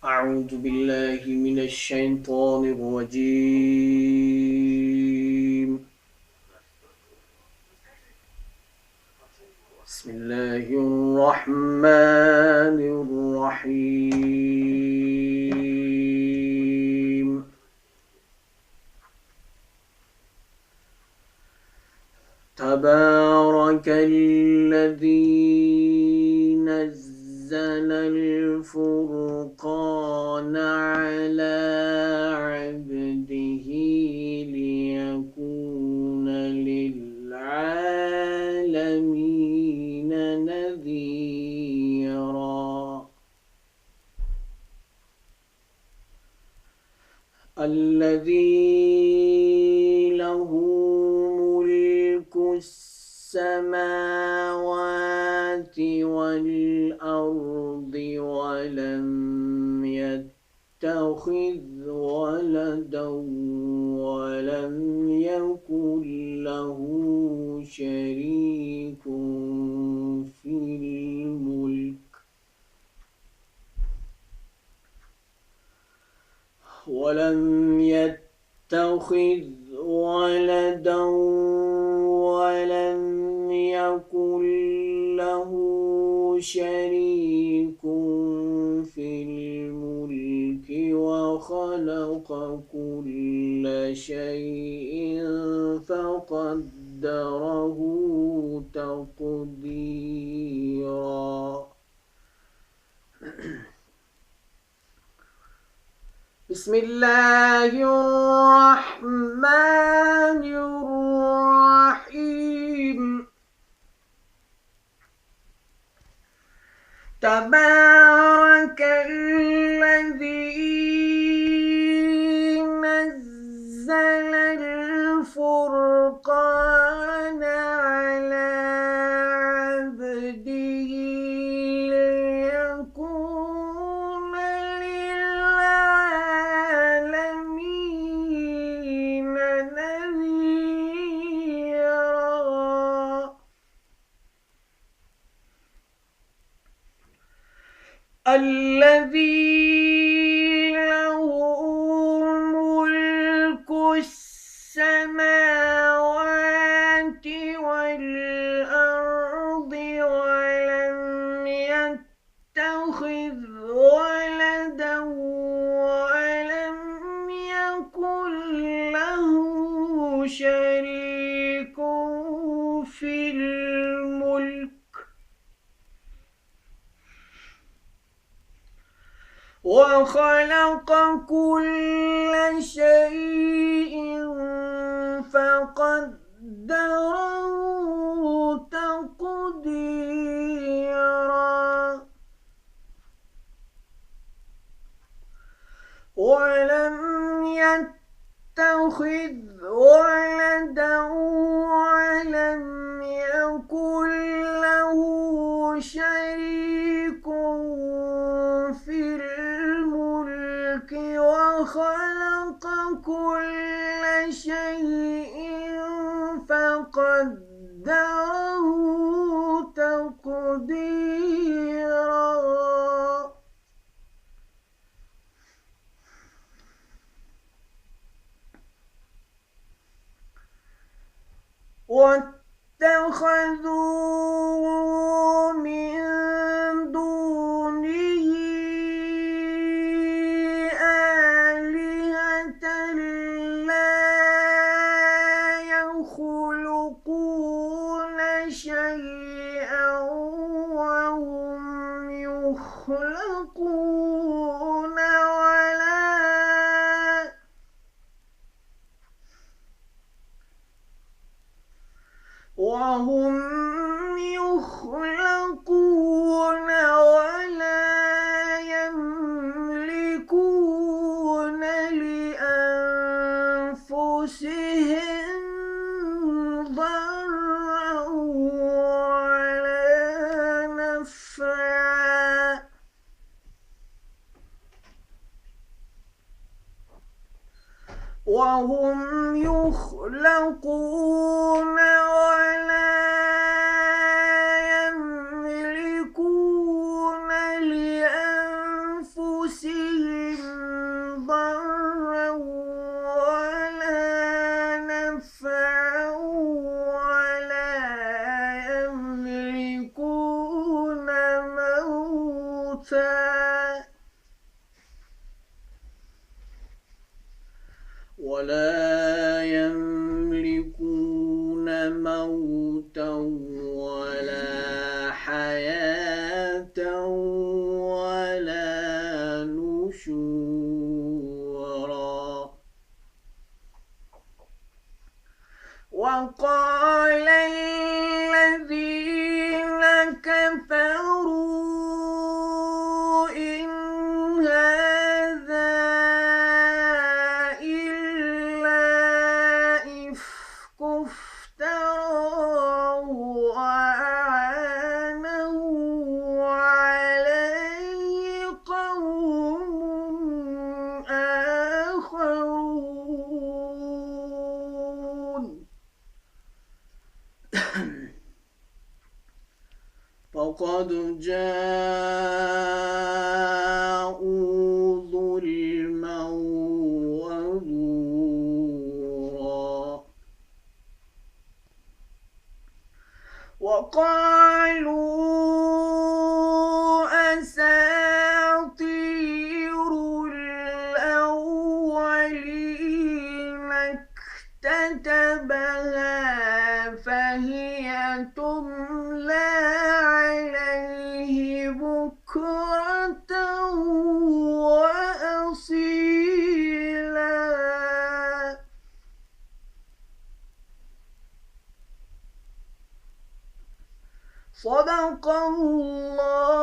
أعوذ بالله من الشيطان الرجيم. بسم الله الرحمن الرحيم. تبارك الذي نزل الفرقان على عبده ليكون للعالمين نذيرا. الذي له ملك السماوات والأرض ولم يتخذ ولدا ولم يكن له شريك في الملك ولم يتخذ ولدا ولم يكن له شريك في الملك وخلق كل شيء فقدره تقديرا. بسم الله الرحمن الرحيم. تبارك الذي نزل الفرقان على عبده ليكون للعالمين نذيرا. الذي له ملك السماوات والأرض ولم يتخذ ولدا ولم يكن له شريك في الملك وخلق كل شيء فقدره تقديرا. ولم يتخذ ولدا ولم يكن له شريك في الملك وخلق كل شيء فقدره تقديرا. واتخذوا من دونه آلهة لا يخلقون شيئا وهم يخلقون ولا يملكون لأنفسهم ضرا ولا نفعا وهم يخلقون ولا يملكون لأنفسهم نشورا. وقال الذين كفروا إن هذا إلا إفك افتراه وأعانه عليه قوم آخرون. فقد جاءوا ظلما وزورا. وقالوا أساطير الأولين اكتتبها فهي تملى عليه بكرة وأصيلا. صدق الله